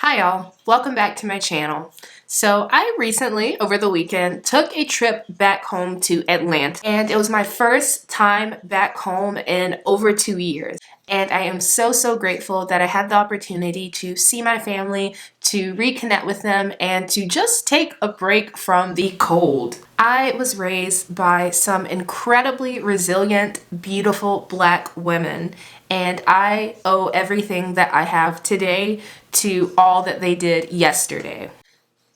Hi y'all, welcome back to my channel. So I recently, over the weekend, took a trip back home to Atlanta, and it was my first time back home in over 2 years. And I am so grateful that I had the opportunity to see my family, to reconnect with them, and to just take a break from the cold. I was raised by some incredibly resilient, beautiful Black women, and I owe everything that I have today to all that they did yesterday.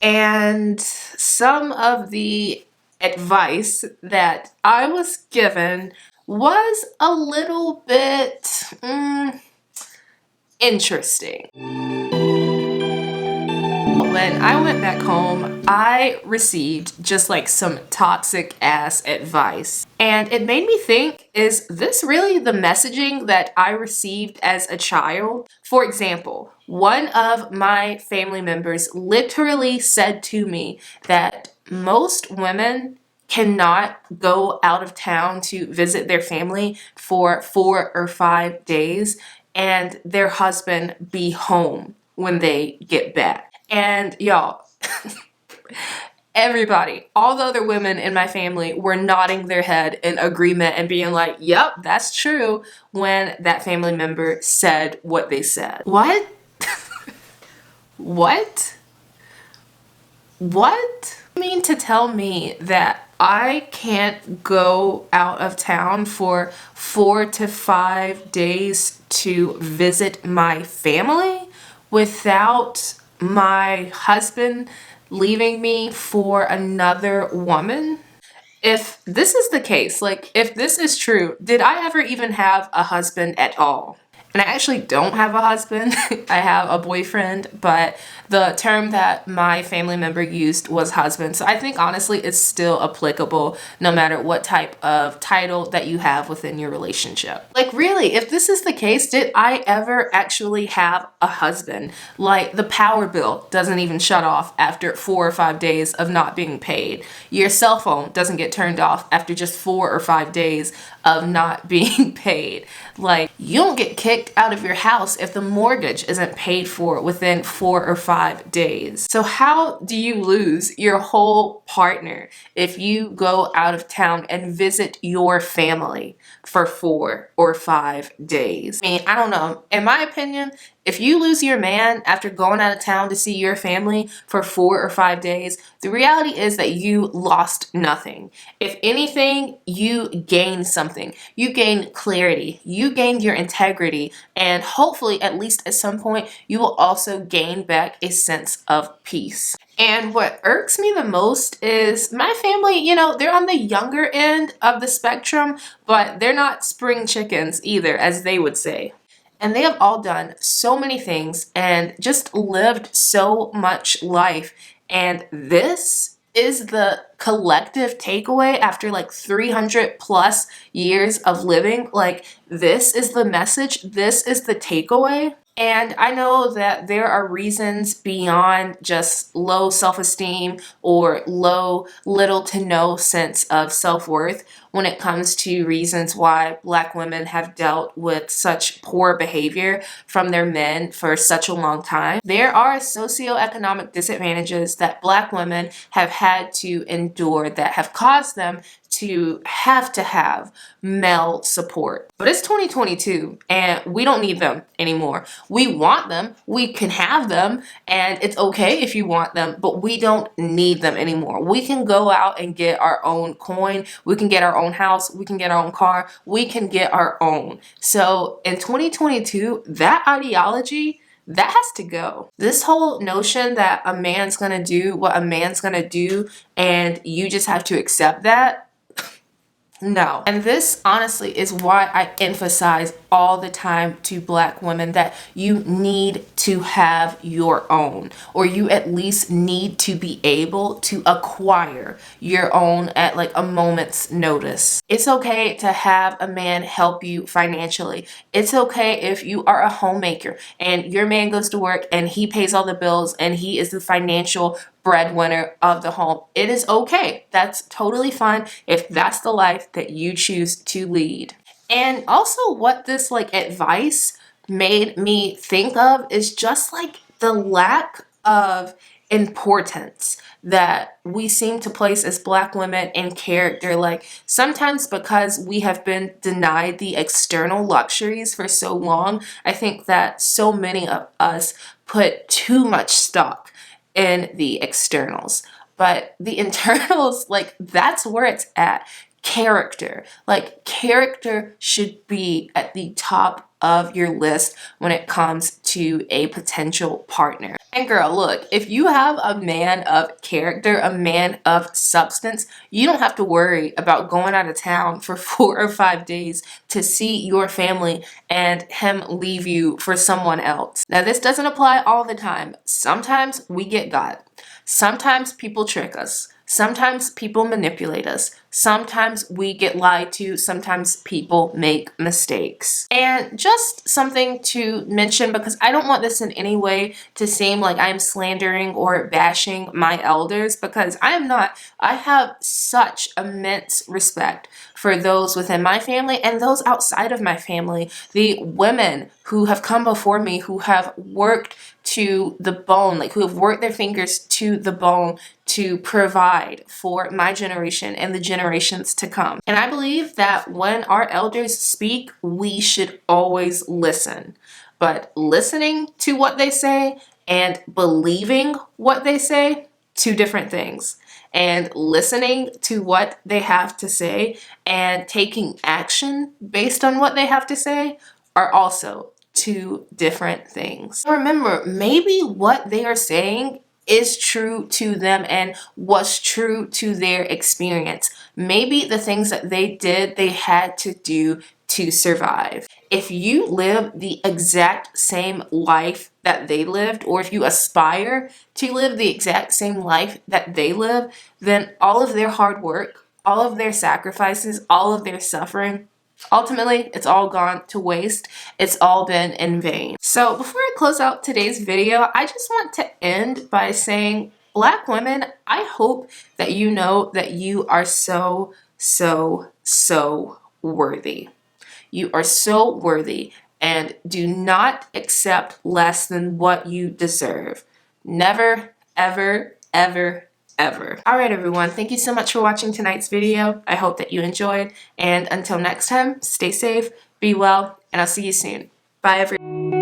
And some of the advice that I was given was a little bit interesting. When I went back home, I received just like some toxic ass advice. And it made me think, is this really the messaging that I received as a child? For example, one of my family members literally said to me that most women cannot go out of town to visit their family for 4 or 5 days and their husband be home when they get back. And y'all, everybody, all the other women in my family were nodding their head in agreement and being like, yep, that's true, when that family member said what they said. What? What? What? You mean to tell me that I can't go out of town for 4 to 5 days to visit my family without my husband leaving me for another woman? If this is the case, like if this is true, did I ever even have a husband at all? And I actually don't have a husband. I have a boyfriend, but the term that my family member used was husband. So I think honestly it's still applicable no matter what type of title that you have within your relationship. Like really, if this is the case, did I ever actually have a husband? Like the power bill doesn't even shut off after 4 or 5 days of not being paid. Your cell phone doesn't get turned off after just 4 or 5 days of not being paid. Like you don't get kicked out of your house if the mortgage isn't paid for within 4 or 5 days. So how do you lose your whole partner if you go out of town and visit your family for 4 or 5 days? I mean, I don't know. In my opinion, if you lose your man after going out of town to see your family for 4 or 5 days, the reality is that you lost nothing. If anything, you gained something. You gained clarity. You gained your integrity. And hopefully, at least at some point, you will also gain back a sense of peace. And what irks me the most is my family, you know, they're on the younger end of the spectrum, but they're not spring chickens either, as they would say. And they have all done so many things and just lived so much life. And this is the collective takeaway after like 300 plus years of living. Like this is the message. This is the takeaway. And I know that there are reasons beyond just low self-esteem or little to no sense of self-worth when it comes to reasons why Black women have dealt with such poor behavior from their men for such a long time. There are socioeconomic disadvantages that Black women have had to endure that have caused them to have male support. But it's 2022 and we don't need them anymore. We want them, we can have them, and it's okay if you want them, but we don't need them anymore. We can go out and get our own coin, we can get our own house, we can get our own car, we can get our own. So in 2022, that ideology, that has to go. This whole notion that a man's gonna do what a man's gonna do and you just have to accept that, no. And this honestly is why I emphasize all the time to Black women that you need to have your own, or you at least need to be able to acquire your own at like a moment's notice. It's okay to have a man help you financially. It's okay if you are a homemaker and your man goes to work and he pays all the bills and he is the financial breadwinner of the home. It is okay. That's totally fine if that's the life that you choose to lead. And also what this like advice made me think of is just like the lack of importance that we seem to place as Black women in character, like sometimes because we have been denied the external luxuries for so long, I think that so many of us put too much stock in the externals. But the internals, like, that's where it's at. Character. Like, character should be at the top of your list when it comes to a potential partner. And girl, look, if you have a man of character, a man of substance, you don't have to worry about going out of town for 4 or 5 days to see your family and him leave you for someone else. Now, this doesn't apply all the time. Sometimes we get got. Sometimes people trick us. Sometimes people manipulate us. Sometimes we get lied to. Sometimes people make mistakes. And just something to mention, because I don't want this in any way to seem like I'm slandering or bashing my elders, because I am not. I have such immense respect for those within my family and those outside of my family. The women who have come before me, who have worked to the bone, like who have worked their fingers to the bone to provide for my generation and the generations to come. And I believe that when our elders speak, we should always listen. But listening to what they say and believing what they say, two different things. And listening to what they have to say and taking action based on what they have to say are also two different things. Remember, maybe what they are saying is true to them and was true to their experience. Maybe the things that they did, they had to do to survive. If you live the exact same life that they lived, or if you aspire to live the exact same life that they live, then all of their hard work, all of their sacrifices, all of their suffering, ultimately, it's all gone to waste. It's all been in vain. So before I close out today's video, I just want to end by saying, Black women, I hope that you know that you are so, so, so worthy. You are so worthy, and do not accept less than what you deserve. Never, ever, ever, ever. All right, everyone. Thank you so much for watching tonight's video. I hope that you enjoyed. And until next time, stay safe, be well, and I'll see you soon. Bye, everyone.